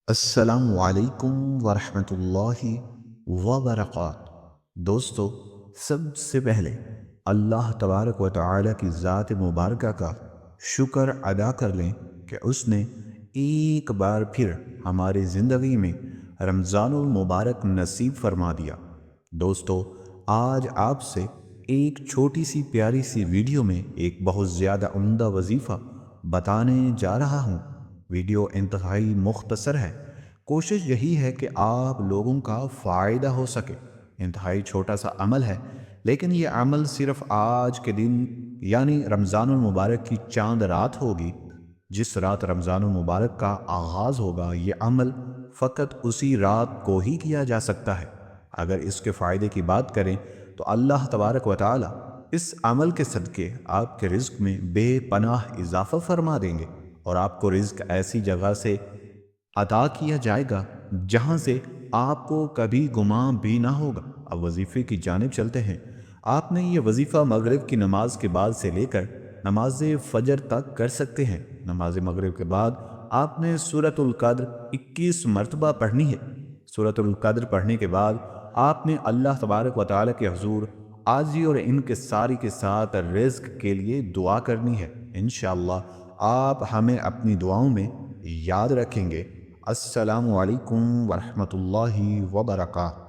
السلام علیکم ورحمۃ اللہ وبرکاتہ۔ دوستو، سب سے پہلے اللہ تبارک و تعالی کی ذات مبارکہ کا شکر ادا کر لیں کہ اس نے ایک بار پھر ہماری زندگی میں رمضان المبارک نصیب فرما دیا۔ دوستو، آج آپ سے ایک چھوٹی سی پیاری سی ویڈیو میں ایک بہت زیادہ عمدہ وظیفہ بتانے جا رہا ہوں۔ ویڈیو انتہائی مختصر ہے، کوشش یہی ہے کہ آپ لوگوں کا فائدہ ہو سکے۔ انتہائی چھوٹا سا عمل ہے، لیکن یہ عمل صرف آج کے دن یعنی رمضان المبارک کی چاند رات ہوگی، جس رات رمضان المبارک کا آغاز ہوگا۔ یہ عمل فقط اسی رات کو ہی کیا جا سکتا ہے۔ اگر اس کے فائدے کی بات کریں تو اللہ تبارک و تعالی اس عمل کے صدقے آپ کے رزق میں بے پناہ اضافہ فرما دیں گے، اور آپ کو رزق ایسی جگہ سے عطا کیا جائے گا جہاں سے آپ کو کبھی گمان بھی نہ ہوگا۔ اب وظیفے کی جانب چلتے ہیں۔ آپ نے یہ وظیفہ مغرب کی نماز کے بعد سے لے کر نماز فجر تک کر سکتے ہیں۔ نماز مغرب کے بعد آپ نے سورۃ القدر 21 مرتبہ پڑھنی ہے۔ سورۃ القدر پڑھنے کے بعد آپ نے اللہ تبارک و تعالی کے حضور آجی اور ان کے ساری کے ساتھ رزق کے لیے دعا کرنی ہے۔ انشاءاللہ آپ ہمیں اپنی دعاؤں میں یاد رکھیں گے۔ السلام علیکم ورحمۃ اللہ وبرکاتہ۔